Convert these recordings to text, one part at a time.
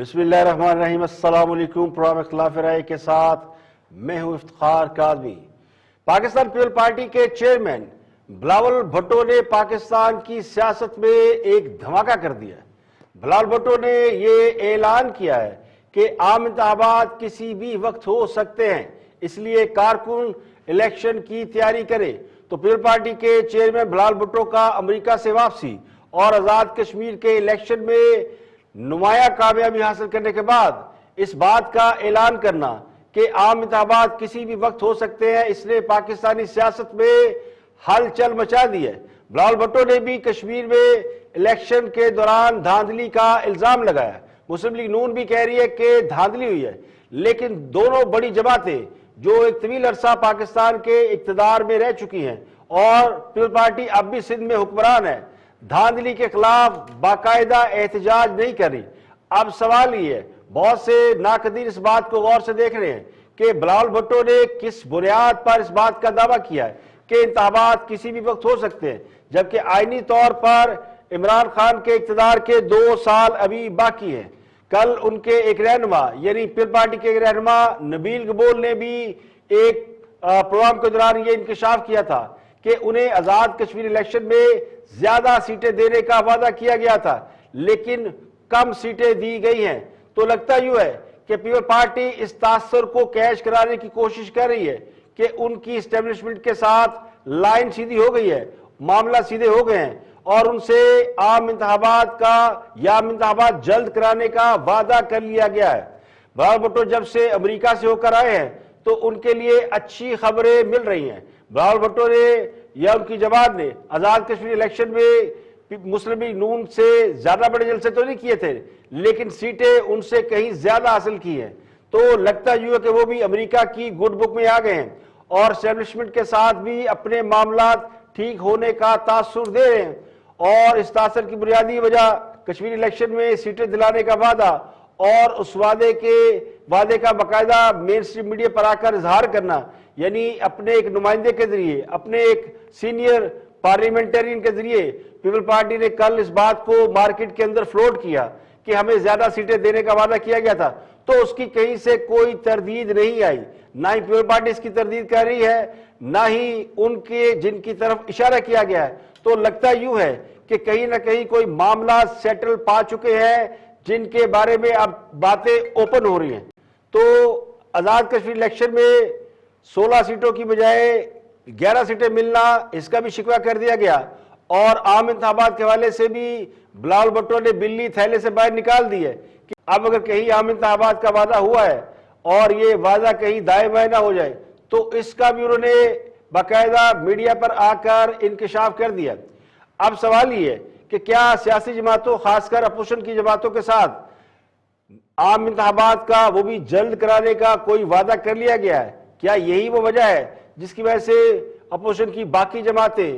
بسم اللہ الرحمن الرحیم۔ السلام علیکم۔ پروگرام اختلاف رائے کے ساتھ میں ہوں افتخار کاظمی۔ پاکستان پیپل پارٹی کے چیئرمین بلاول بھٹو نے پاکستان کی سیاست میں ایک دھماکہ کر دیا ہے۔ بلاول بھٹو نے یہ اعلان کیا ہے کہ عام انتخابات کسی بھی وقت ہو سکتے ہیں، اس لیے کارکن الیکشن کی تیاری کرے۔ تو پیپل پارٹی کے چیئرمین بلاول بھٹو کا امریکہ سے واپسی اور آزاد کشمیر کے الیکشن میں نمایاں کامیابی حاصل کرنے کے بعد اس بات کا اعلان کرنا کہ عام انتخابات کسی بھی وقت ہو سکتے ہیں، اس نے پاکستانی سیاست میں ہلچل مچا دی ہے۔ بلاول بھٹو نے بھی کشمیر میں الیکشن کے دوران دھاندلی کا الزام لگایا۔ مسلم لیگ نون بھی کہہ رہی ہے کہ دھاندلی ہوئی ہے، لیکن دونوں بڑی جماعتیں جو ایک طویل عرصہ پاکستان کے اقتدار میں رہ چکی ہیں اور پیپل پارٹی اب بھی سندھ میں حکمران ہے، دھاندلی کے خلاف باقاعدہ احتجاج نہیں کر رہی۔ اب سوال یہ ہے، بہت سے ناقدین اس بات کو غور سے دیکھ رہے ہیں کہ بلاول بھٹو نے کس بنیاد پر اس بات کا دعویٰ کیا ہے کہ انتخابات کسی بھی وقت ہو سکتے ہیں، جبکہ آئینی طور پر عمران خان کے اقتدار کے 2 سال ابھی باقی ہیں۔ کل ان کے ایک رہنما یعنی پیپل پارٹی کے ایک رہنما نبیل گبول نے بھی ایک پروگرام کے دوران یہ انکشاف کیا تھا کہ انہیں آزاد کشمیر الیکشن میں زیادہ سیٹیں دینے کا وعدہ کیا گیا تھا، لیکن کم سیٹیں دی گئی ہیں۔ تو لگتا یوں ہے کہ پیپل پارٹی اس تاثر کو کیش کرانے کی کوشش کر رہی ہے کہ ان کی اسٹیبلشمنٹ کے ساتھ لائن سیدھی ہو گئی ہے، معاملہ سیدھے ہو گئے ہیں اور ان سے عام انتخابات جلد کرانے کا وعدہ کر لیا گیا ہے۔ بلاول بھٹو جب سے امریکہ سے ہو کر آئے ہیں تو ان کے لیے اچھی خبریں مل رہی ہیں۔ بلاول بھٹو نے یا ان کی جماعت نے آزاد کشمیر الیکشن میں مسلم لیگ نون سے زیادہ بڑے جلسے تو نہیں کیے تھے، لیکن سیٹیں ان سے کہیں زیادہ حاصل کی ہیں۔ تو لگتا یوں ہے کہ وہ بھی امریکہ کی گڈ بک میں آ گئے ہیں اور اسٹیبلشمنٹ کے ساتھ بھی اپنے معاملات ٹھیک ہونے کا تاثر دے رہے ہیں، اور اس تاثر کی بنیادی وجہ کشمیر الیکشن میں سیٹیں دلانے کا وعدہ اور اس وعدے کا باقاعدہ مین اسٹریم میڈیا پر آ کر اظہار کرنا، یعنی اپنے ایک نمائندے کے ذریعے، اپنے ایک سینئر پارلیمنٹرین کے ذریعے پیپل پارٹی نے کل اس بات کو مارکیٹ کے اندر فلوٹ کیا کہ ہمیں زیادہ سیٹیں دینے کا وعدہ کیا گیا تھا۔ تو اس کی کہیں سے کوئی تردید نہیں آئی، نہ ہی پیپل پارٹی اس کی تردید کر رہی ہے، نہ ہی ان کے جن کی طرف اشارہ کیا گیا ہے۔ تو لگتا یوں ہے کہ کہیں نہ کہیں کوئی معاملات سیٹل پا چکے ہیں جن کے بارے میں اب باتیں اوپن ہو رہی ہیں۔ تو آزاد کشمیر الیکشن میں 16 سیٹوں کی بجائے 11 سیٹیں ملنا، اس کا بھی شکوہ کر دیا گیا، اور عام انتخابات کے حوالے سے بھی بلاول بھٹو نے بلی تھیلے سے باہر نکال دی ہے کہ اب اگر کہیں عام انتخابات کا وعدہ ہوا ہے اور یہ وعدہ کہیں دائیں بائیں نہ ہو جائے تو اس کا بھی انہوں نے باقاعدہ میڈیا پر آ کر انکشاف کر دیا۔ اب سوال یہ ہے کہ کیا سیاسی جماعتوں، خاص کر اپوزیشن کی جماعتوں کے ساتھ عام انتخابات کا وہ بھی جلد کرانے کا کوئی وعدہ کر لیا گیا ہے؟ کیا یہی وہ وجہ ہے جس کی وجہ سے اپوزیشن کی باقی جماعتیں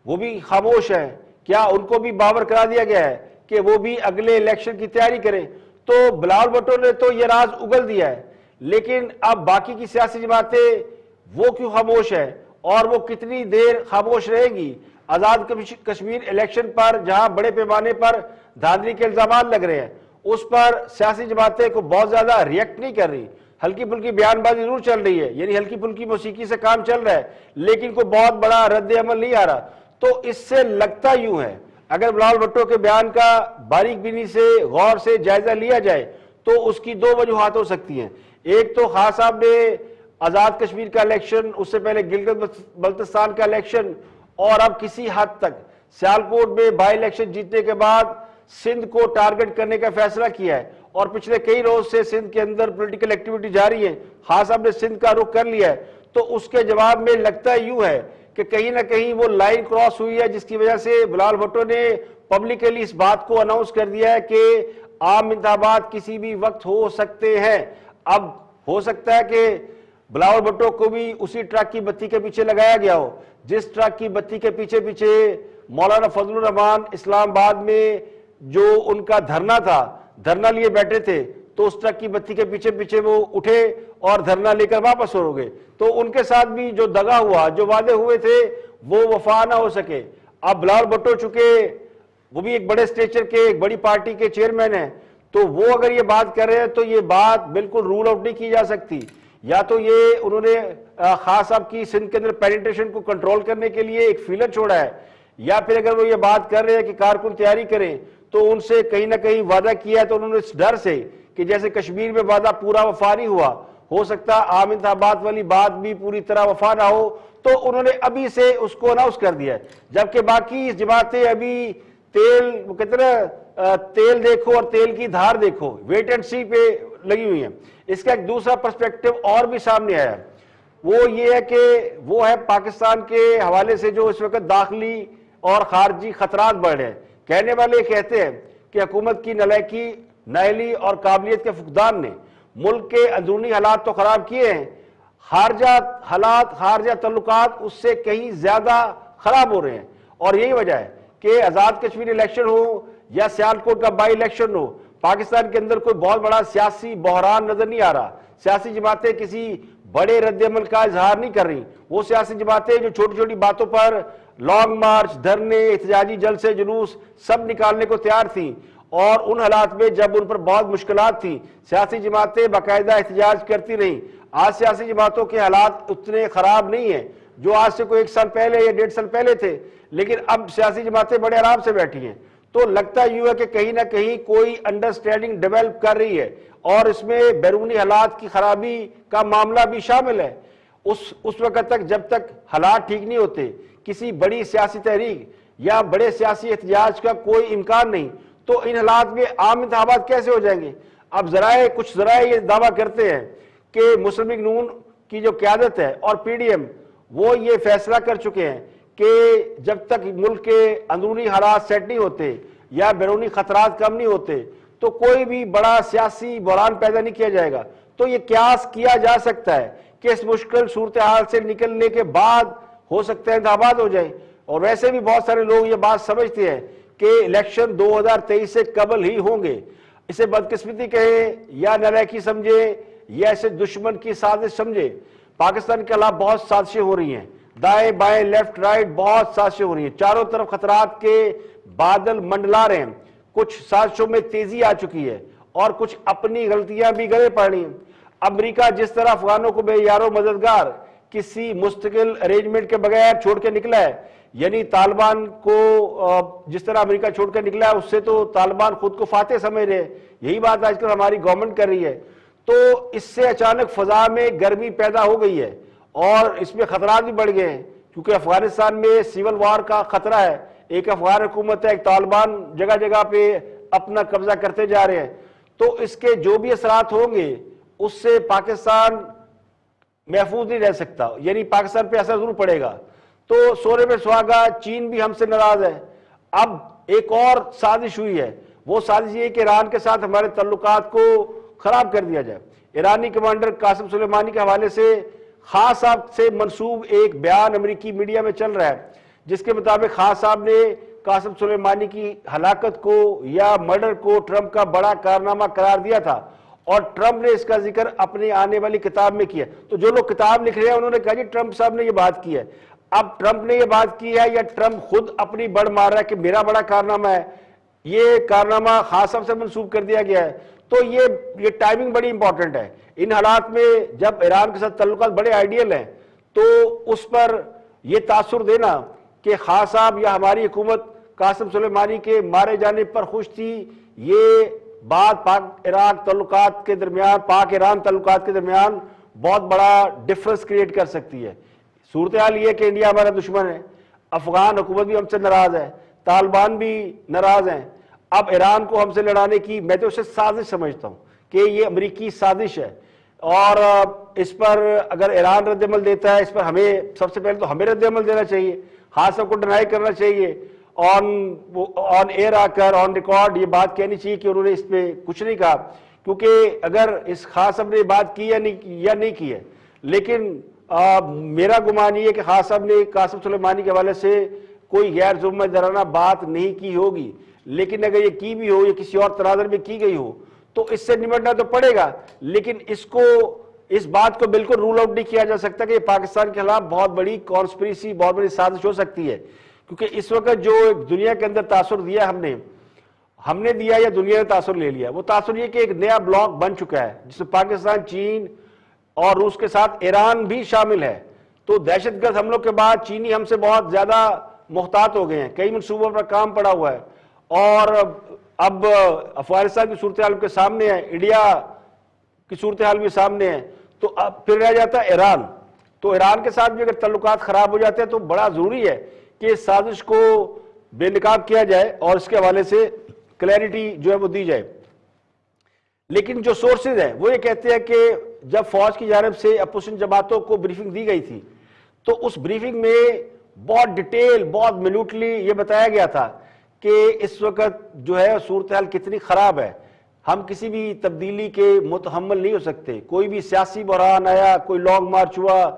وہ بھی خاموش ہیں؟ کیا ان کو بھی باور کرا دیا گیا ہے کہ وہ بھی اگلے الیکشن کی تیاری کریں؟ تو بلاول بھٹو نے تو یہ راز اگل دیا ہے، لیکن اب باقی کی سیاسی جماعتیں وہ کیوں خاموش ہیں اور وہ کتنی دیر خاموش رہیں گی آزاد کشمیر الیکشن پر، جہاں بڑے پیمانے پر دھاندلی کے الزامات لگ رہے ہیں؟ اس پر سیاسی جماعتیں کو بہت زیادہ ریئیکٹ نہیں کر رہی، ہلکی پھلکی بیان بازی ضرور چل رہی ہے، یعنی ہلکی پھلکی موسیقی سے کام چل رہا ہے، لیکن کوئی بہت بڑا رد عمل نہیں آ رہا۔ تو اس سے لگتا یوں ہے اگر بلاول بھٹو کے بیان کا باریک بینی سے غور سے جائزہ لیا جائے تو اس کی 2 وجوہات ہو سکتی ہیں۔ ایک تو خان صاحب نے آزاد کشمیر کا الیکشن، اس سے پہلے گلگت بلتستان کا الیکشن اور اب کسی حد تک سیالکوٹ میں بائی الیکشن جیتنے کے بعد سندھ کو ٹارگٹ کرنے کا فیصلہ کیا ہے، اور پچھلے کئی روز سے سندھ کے اندر پولیٹیکل ایکٹیویٹی جاری ہے، خان صاحب نے سندھ کا رخ کر لیا ہے۔ تو اس کے جواب میں لگتا یوں ہے کہ کہیں نہ کہیں وہ لائن کراس ہوئی ہے، جس کی وجہ سے بلاول بھٹو نے پبلکلی اس بات کو اناؤنس کر دیا ہے کہ عام انتخابات کسی بھی وقت ہو سکتے ہیں۔ اب ہو سکتا ہے کہ بلاول بھٹو کو بھی اسی ٹرک کی بتی کے پیچھے لگایا گیا ہو جس ٹرک کی بتی کے پیچھے مولانا فضل الرحمان اسلام آباد میں جو ان کا دھرنا لیے بیٹھے تھے، تو اس ٹرک کی بتی کے پیچھے وہ اٹھے اور دھرنا لے کر واپس ہو گئے۔ تو ان کے ساتھ بھی جو دغا ہوا، جو وعدے ہوئے تھے، وہ وفا نہ ہو سکے۔ اب بلاول بھٹو چونکہ وہ بھی ایک بڑے سٹیچر کے، ایک بڑی پارٹی کے چیئرمین ہیں، تو وہ اگر یہ بات کر رہے ہیں تو یہ بات بالکل رول آؤٹ نہیں کی جا سکتی. یا تو یہ انہوں نے خان صاحب کی سندھ کے اندر پینیٹریشن کو کنٹرول کرنے کے لیے ایک فیلر چھوڑا ہے, یا پھر اگر وہ یہ بات کر رہے ہیں کہ کارکن تیاری کریں تو ان سے کہیں نہ کہیں وعدہ کیا ہے, تو انہوں نے اس ڈر سے کہ جیسے کشمیر میں وعدہ پورا وفا نہیں ہوا, ہو سکتا عام انتخابات والی بات بھی پوری طرح وفا نہ ہو, تو انہوں نے ابھی سے اس کو اناؤنس کر دیا ہے. جبکہ باقی جماعتیں ابھی وہ کہتے ہیں تیل دیکھو اور تیل کی دھار دیکھو, ویٹ اینڈ سی پہ لگی ہوئی ہیں. اس کا ایک دوسرا پرسپیکٹو اور بھی سامنے آیا ہے, وہ یہ ہے کہ وہ ہے پاکستان کے حوالے سے جو اس وقت داخلی اور خارجی خطرات بڑھ رہے ہیں. کہنے والے کہتے ہیں کہ حکومت کی نالائکی, نااہلی اور قابلیت کے فقدان نے ملک کے اندرونی حالات تو خراب کیے ہیں, خارجہ حالات, خارجہ تعلقات اس سے کہیں زیادہ خراب ہو رہے ہیں. اور یہی وجہ ہے کہ آزاد کشمیر الیکشن ہو یا سیالکوٹ کا بائی الیکشن ہو, پاکستان کے اندر کوئی بہت بڑا سیاسی بحران نظر نہیں آ رہا. سیاسی جماعتیں کسی بڑے رد عمل کا اظہار نہیں کر رہی. وہ سیاسی جماعتیں جو چھوٹی چھوٹی باتوں پر لانگ مارچ, دھرنے, احتجاجی جلسے, جلوس سب نکالنے کو تیار تھیں, اور ان حالات میں جب ان پر بہت مشکلات تھیں سیاسی جماعتیں باقاعدہ احتجاج کرتی رہیں. آج سیاسی جماعتوں کے حالات اتنے خراب نہیں ہیں جو آج سے کوئی 1 سال پہلے یا 1.5 سال پہلے تھے, لیکن اب سیاسی جماعتیں بڑے آرام سے بیٹھی ہیں. تو لگتا یوں ہے کہ کہیں نہ کہیں کوئی انڈرسٹینڈنگ ڈیولپ کر رہی ہے, اور اس میں بیرونی حالات کی خرابی کا معاملہ بھی شامل ہے. اس وقت تک جب تک حالات ٹھیک نہیں ہوتے کسی بڑی سیاسی تحریک یا بڑے سیاسی احتجاج کا کوئی امکان نہیں. تو ان حالات میں عام انتخابات کیسے ہو جائیں گے؟ اب کچھ ذرائع یہ دعویٰ کرتے ہیں کہ مسلم لیگ نون کی جو قیادت ہے اور پی ڈی ایم وہ یہ فیصلہ کر چکے ہیں کہ جب تک ملک کے اندرونی حالات سیٹ نہیں ہوتے یا بیرونی خطرات کم نہیں ہوتے تو کوئی بھی بڑا سیاسی بحران پیدا نہیں کیا جائے گا. تو یہ قیاس کیا جا سکتا ہے کہ اس مشکل صورتحال سے نکلنے کے بعد ہو سکتا ہے انتخابات ہو جائیں. اور ویسے بھی بہت سارے لوگ یہ بات سمجھتے ہیں کہ الیکشن 2023 سے قبل ہی ہوں گے. اسے بدقسمتی کہیں یا نالائکی سمجھے یا اسے دشمن کی سازش سمجھے, پاکستان کے خلاف بہت سازشیں ہو رہی ہیں, دائیں بائیں لیفٹ رائٹ بہت سازشیں ہو رہی ہیں, چاروں طرف خطرات کے بادل منڈلا رہے ہیں. کچھ سازشوں میں تیزی آ چکی ہے اور کچھ اپنی غلطیاں بھی گلے پڑ رہی ہیں. امریکہ جس طرح افغانوں کو بے یار و مددگار کسی مستقل ارینجمنٹ کے بغیر چھوڑ کے نکلا ہے, یعنی طالبان کو جس طرح امریکہ چھوڑ کر نکلا ہے اس سے تو طالبان خود کو فاتح سمجھ رہے ہیں. یہی بات آج کل ہماری گورنمنٹ کر رہی ہے. تو اس سے اچانک فضا میں گرمی پیدا ہو گئی ہے اور اس میں خطرات بھی بڑھ گئے ہیں, کیونکہ افغانستان میں سیول وار کا خطرہ ہے. ایک افغان حکومت ہے, ایک طالبان جگہ جگہ پہ اپنا قبضہ کرتے جا رہے ہیں. تو اس کے جو بھی اثرات ہوں گے اس سے پاکستان محفوظ نہیں رہ سکتا, یعنی پاکستان پہ اثر ضرور پڑے گا. تو سونے میں سہاگا, چین بھی ہم سے ناراض ہے. اب ایک اور سازش ہوئی ہے, وہ سازش یہ کہ ایران کے ساتھ ہمارے تعلقات کو خراب کر دیا جائے. ایرانی کمانڈر قاسم سلیمانی کے حوالے سے خان صاحب سے منسوب ایک بیان امریکی میڈیا میں چل رہا ہے جس کے مطابق خان صاحب نے قاسم سلیمانی کی ہلاکت کو یا مرڈر کو ٹرمپ کا بڑا کارنامہ قرار دیا تھا, اور ٹرمپ نے اس کا ذکر اپنی آنے والی کتاب میں کیا. تو جو لوگ کتاب لکھ رہے ہیں انہوں نے کہا جی ٹرمپ صاحب نے یہ بات کی ہے. اب ٹرمپ نے یہ بات کی ہے یا ٹرمپ خود اپنی بڑ مار رہا ہے کہ میرا بڑا کارنامہ ہے, یہ کارنامہ خان صاحب سے منسوب کر دیا گیا ہے. تو یہ ٹائمنگ بڑی امپورٹنٹ ہے. ان حالات میں جب ایران کے ساتھ تعلقات بڑے آئیڈیل ہیں تو اس پر یہ تاثر دینا کہ خان صاحب یا ہماری حکومت قاسم سلیمانی کے مارے جانے پر خوش تھی, یہ بات پاک عراق تعلقات کے درمیان, پاک ایران تعلقات کے درمیان بہت بڑا ڈفرنس کریٹ کر سکتی ہے. صورتحال یہ کہ انڈیا ہمارا دشمن ہے, افغان حکومت بھی ہم سے ناراض ہے, طالبان بھی ناراض ہیں. اب ایران کو ہم سے لڑانے کی میں تو اسے سازش سمجھتا ہوں کہ یہ امریکی سازش ہے, اور اس پر اگر ایران رد عمل دیتا ہے اس پر ہمیں سب سے پہلے تو ہمیں رد عمل دینا چاہیے, خان صاحب کو ڈینائی کرنا چاہیے, آن ایئر آ کر آن ریکارڈ یہ بات کہنی چاہیے کہ انہوں نے اس پہ کچھ نہیں کہا, کیونکہ اگر اس خان صاحب نے بات کی یا نہیں کی ہے. لیکن میرا گمان یہ ہے کہ خان صاحب نے قاسم سلیمانی کے حوالے سے کوئی غیر ذمہ دارانہ بات نہیں کی ہوگی, لیکن اگر یہ کی بھی ہو یا کسی اور تناظر میں کی گئی ہو تو اس سے نمٹنا تو پڑے گا. لیکن اس بات کو بالکل رول آؤٹ نہیں کیا جا سکتا کہ یہ پاکستان کے خلاف بہت بڑی کانسپریسی, بہت بڑی سازش ہو سکتی ہے, کیونکہ اس وقت جو دنیا کے اندر تاثر دیا ہم نے ہم نے دیا یا دنیا نے تاثر لے لیا؟ وہ تاثر یہ کہ ایک نیا بلاک بن چکا ہے جس میں پاکستان، چین اور روس کے ساتھ ایران بھی شامل ہے. تو دہشت گرد حملوں کے بعد چینی ہم سے بہت زیادہ محتاط ہو گئے ہیں، کئی منصوبوں پر کام پڑا ہوا ہے، اور اب افغانستان کی صورتحال کے سامنے ہے، انڈیا کی صورتحال بھی سامنے ہے، تو اب پھر رہ جاتا ہے ایران. تو ایران کے ساتھ بھی اگر تعلقات خراب ہو جاتے ہیں تو بڑا ضروری ہے کہ اس سازش کو بے نقاب کیا جائے اور اس کے حوالے سے کلیئرٹی جو ہے وہ دی جائے. لیکن جو سورسز ہیں وہ یہ کہتے ہیں کہ جب فوج کی جانب سے اپوزیشن جماعتوں کو بریفنگ دی گئی تھی تو اس بریفنگ میں بہت ڈیٹیل، بہت منوٹلی یہ بتایا گیا تھا کہ اس وقت جو ہے صورتحال کتنی خراب ہے، ہم کسی بھی تبدیلی کے متحمل نہیں ہو سکتے. کوئی بھی سیاسی بحران آیا، کوئی لانگ مارچ ہوا،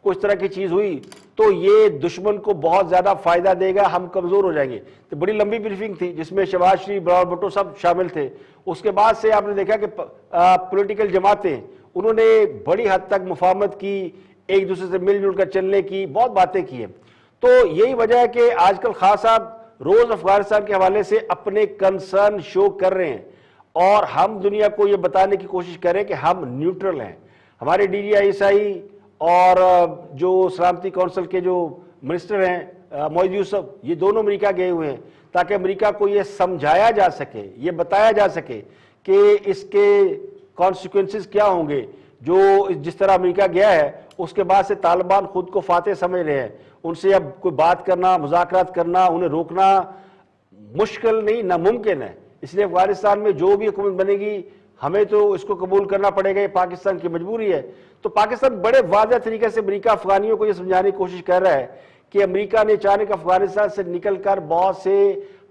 کچھ طرح کی چیز ہوئی تو یہ دشمن کو بہت زیادہ فائدہ دے گا، ہم کمزور ہو جائیں گے. تو بڑی لمبی بریفنگ تھی جس میں شہباز شریف، بلاول بھٹو سب شامل تھے. اس کے بعد سے آپ نے دیکھا کہ پولیٹیکل جماعتیں انہوں نے بڑی حد تک مفاہمت کی، ایک دوسرے سے مل جل کر چلنے کی بہت باتیں کی ہیں. تو یہی وجہ ہے کہ آج کل خان صاحب روز افغانستان کے حوالے سے اپنے کنسرن شو کر رہے ہیں اور ہم دنیا کو یہ بتانے کی کوشش کریں کہ ہم نیوٹرل ہیں. ہمارے D G I S I اور جو سلامتی کونسل کے جو منسٹر ہیں معید یوسف، یہ دونوں امریکہ گئے ہوئے ہیں تاکہ امریکہ کو یہ سمجھایا جا سکے، یہ بتایا جا سکے کہ اس کے کانسیکوینسز کیا ہوں گے. جو جس طرح امریکہ گیا ہے اس کے بعد سے طالبان خود کو فاتح سمجھ رہے ہیں، ان سے اب کوئی بات کرنا، مذاکرات کرنا، انہیں روکنا مشکل نہیں، ناممکن ہے. اس لیے افغانستان میں جو بھی حکومت بنے گی ہمیں تو اس کو قبول کرنا پڑے گا، یہ پاکستان کی مجبوری ہے. تو پاکستان بڑے واضح طریقے سے امریکہ افغانیوں کو یہ سمجھانے کی کوشش کر رہا ہے کہ امریکہ نے اچانک افغانستان سے نکل کر بہت سے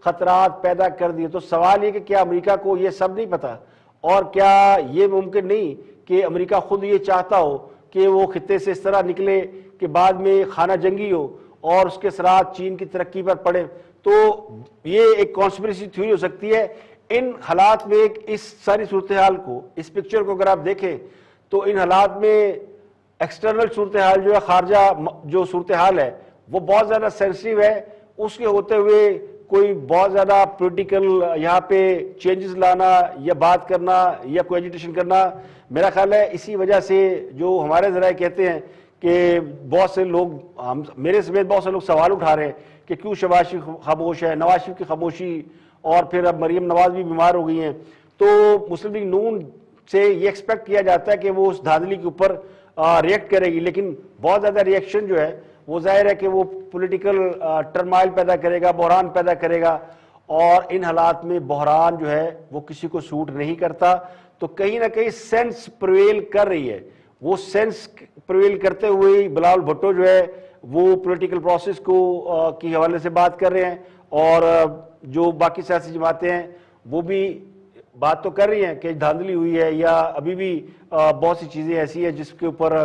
خطرات پیدا کر دیے. تو سوال یہ کہ کیا امریکہ کو یہ سب نہیں پتا، اور کیا یہ ممکن نہیں کہ امریکہ خود یہ چاہتا ہو کہ وہ خطے سے اس طرح نکلے کہ بعد میں خانہ جنگی ہو اور اس کے اثرات چین کی ترقی پر پڑے. تو یہ ایک کانسپریسی تھیوری ہو سکتی ہے. ان حالات میں اس ساری صورتحال کو، اس پکچر کو اگر آپ دیکھیں تو ان حالات میں ایکسٹرنل صورتحال جو ہے، خارجہ جو صورتحال ہے وہ بہت زیادہ سینسٹیو ہے. اس کے ہوتے ہوئے کوئی بہت زیادہ پولیٹیکل یہاں پہ چینجز لانا یا بات کرنا یا کوئی ایجیٹیشن کرنا، میرا خیال ہے اسی وجہ سے جو ہمارے ذرائع کہتے ہیں کہ بہت سے لوگ، میرے سمیت بہت سے لوگ سوال اٹھا رہے ہیں کہ کیوں شہباز شریف خاموش ہے، نواز شریف کی خاموشی، اور پھر اب مریم نواز بھی بیمار ہو گئی ہیں. تو مسلم لیگ نون سے یہ ایکسپیکٹ کیا جاتا ہے کہ وہ اس دھاندلی کے اوپر ریئیکٹ کرے گی، لیکن بہت زیادہ ریئیکشن جو ہے وہ ظاہر ہے کہ وہ پولیٹیکل ٹرمائل پیدا کرے گا، بحران پیدا کرے گا، اور ان حالات میں بحران جو ہے وہ کسی کو سوٹ نہیں کرتا. تو کہیں نہ کہیں سینس پرویل کر رہی ہے. وہ سینس پرویل کرتے ہوئے بلاول بھٹو جو ہے وہ پولیٹیکل پروسیس کو کی حوالے سے بات کر رہے ہیں، اور جو باقی سیاسی جماعتیں ہیں وہ بھی بات تو کر رہی ہیں کہ دھاندلی ہوئی ہے، یا ابھی بھی بہت سی چیزیں ایسی ہیں جس کے اوپر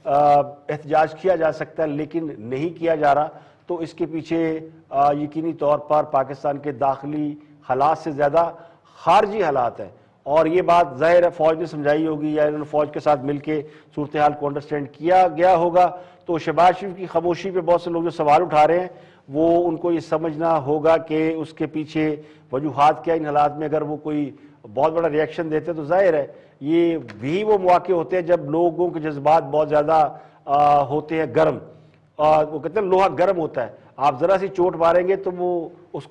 احتجاج کیا جا سکتا ہے لیکن نہیں کیا جا رہا. تو اس کے پیچھے یقینی طور پر پاکستان کے داخلی حالات سے زیادہ خارجی حالات ہیں، اور یہ بات ظاہر ہے فوج نے سمجھائی ہوگی یا انہوں نے فوج کے ساتھ مل کے صورتحال کو انڈرسٹینڈ کیا گیا ہوگا. تو شہباز شریف کی خاموشی پہ بہت سے لوگ جو سوال اٹھا رہے ہیں وہ ان کو یہ سمجھنا ہوگا کہ اس کے پیچھے وجوہات کیا. ان حالات میں اگر وہ کوئی بہت بڑا ریئیکشن دیتے تو ظاہر ہے یہ بھی وہ مواقع ہوتے ہیں جب لوگوں کے جذبات بہت زیادہ ہوتے ہیں گرم. وہ کہتے ہیں لوہا گرم ہوتا ہے، آپ ذرا سی چوٹ ماریں گے تو وہ اس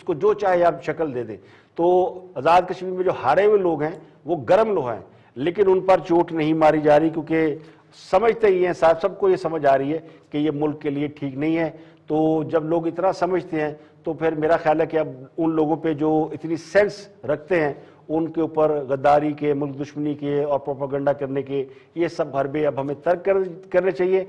کو جو چاہے آپ شکل دے دیں. تو آزاد کشمیر میں جو ہارے ہوئے لوگ ہیں وہ گرم لوہا ہیں، لیکن ان پر چوٹ نہیں ماری جا رہی کیونکہ سمجھتے ہی ہیں، سب کو یہ سمجھ آ رہی ہے کہ یہ ملک کے لیے ٹھیک نہیں ہے. تو جب لوگ اتنا سمجھتے ہیں تو پھر میرا خیال ہے کہ اب ان لوگوں پہ جو اتنی سینس رکھتے ہیں ان کے اوپر غداری کے، ملک دشمنی کے اور پروپیگنڈا کرنے کے یہ سب حربے اب ہمیں ترک کرنے چاہیے.